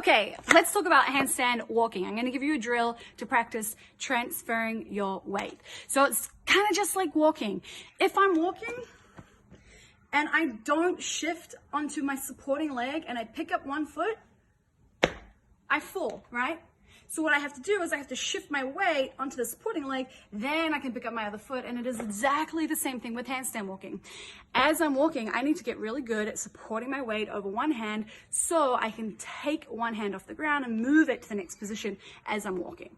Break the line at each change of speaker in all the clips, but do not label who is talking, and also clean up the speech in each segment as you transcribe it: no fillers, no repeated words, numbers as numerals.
Okay, let's talk about handstand walking. I'm going to give you a drill to practice transferring your weight. So it's kind of just like walking. If I'm walking and I don't shift onto my supporting leg and I pick up one foot, I fall, right? So what I have to do is I have to shift my weight onto the supporting leg, then I can pick up my other foot, and it is exactly the same thing with handstand walking. As I'm walking, I need to get really good at supporting my weight over one hand so I can take one hand off the ground and move it to the next position as I'm walking.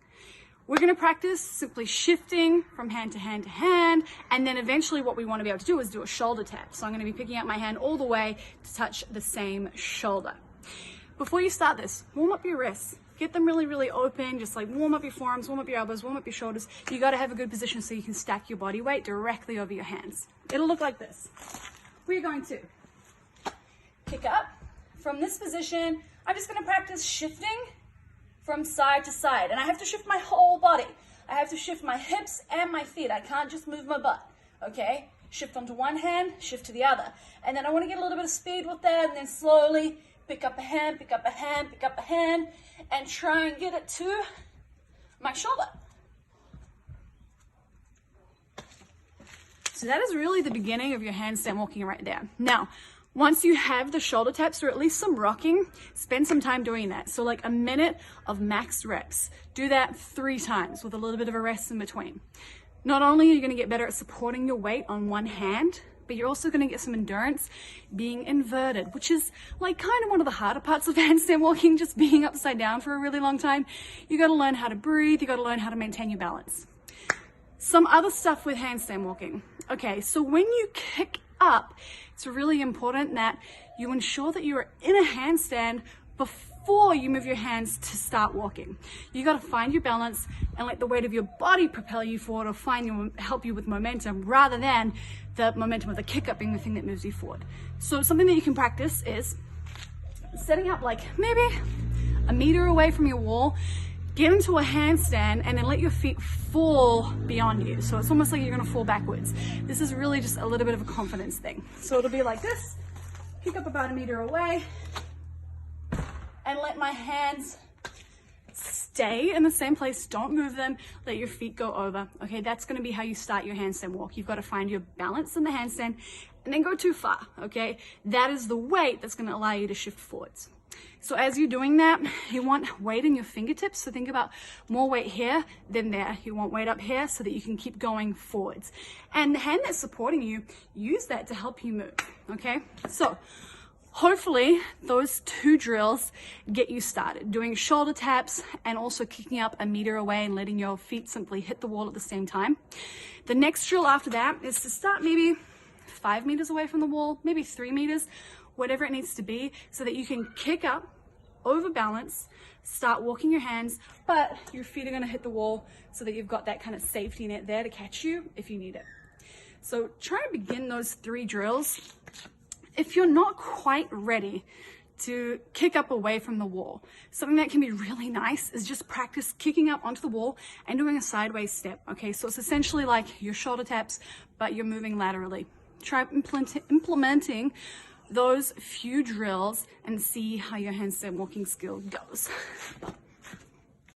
We're going to practice simply shifting from hand to hand to hand, and then eventually what we want to be able to do is do a shoulder tap. So I'm going to be picking up my hand all the way to touch the same shoulder. Before you start this, warm up your wrists. Get them really, really open. Just like warm up your forearms, warm up your elbows, warm up your shoulders. You got to have a good position so you can stack your body weight directly over your hands. It'll look like this. We're going to kick up. From this position, I'm just going to practice shifting from side to side. And I have to shift my whole body. I have to shift my hips and my feet. I can't just move my butt, okay? Shift onto one hand, shift to the other. And then I want to get a little bit of speed with that, and then slowly pick up a hand, pick up a hand, pick up a hand, and try and get it to my shoulder. So that is really the beginning of your handstand walking right there. Now, once you have the shoulder taps or at least some rocking, spend some time doing that. So like a minute of max reps. Do that 3 times with a little bit of a rest in between. Not only are you going to get better at supporting your weight on one hand, but you're also going to get some endurance being inverted, which is like kind of one of the harder parts of handstand walking, just being upside down for a really long time. You got to learn how to breathe. You got to learn how to maintain your balance. Some other stuff with handstand walking. Okay, so when you kick up, it's really important that you ensure that you are in a handstand before you move your hands to start walking. You got to find your balance and let the weight of your body propel you forward or help you with momentum rather than the momentum of the kick up being the thing that moves you forward. So something that you can practice is setting up like maybe a meter away from your wall, get into a handstand and then let your feet fall beyond you. So it's almost like you're going to fall backwards. This is really just a little bit of a confidence thing. So it'll be like this, kick up about a meter away, and let my hands stay in the same place. Don't move them. Let your feet go over. Okay, that's going to be how you start your handstand walk. You've got to find your balance in the handstand and then go too far. Okay, that is the weight that's going to allow you to shift forwards. So as you're doing that, you want weight in your fingertips. So think about more weight here than there. You want weight up here so that you can keep going forwards. And the hand that's supporting you, use that to help you move. Okay, so hopefully those 2 drills get you started, doing shoulder taps and also kicking up a meter away and letting your feet simply hit the wall at the same time. The next drill after that is to start maybe 5 meters away from the wall, maybe 3 meters, whatever it needs to be, so that you can kick up, over balance, start walking your hands, but your feet are going to hit the wall so that you've got that kind of safety net there to catch you if you need it. So try and begin those 3 drills. If you're not quite ready to kick up away from the wall, something that can be really nice is just practice kicking up onto the wall and doing a sideways step. Okay, so it's essentially like your shoulder taps, but you're moving laterally. Try implementing those few drills and see how your handstand walking skill goes.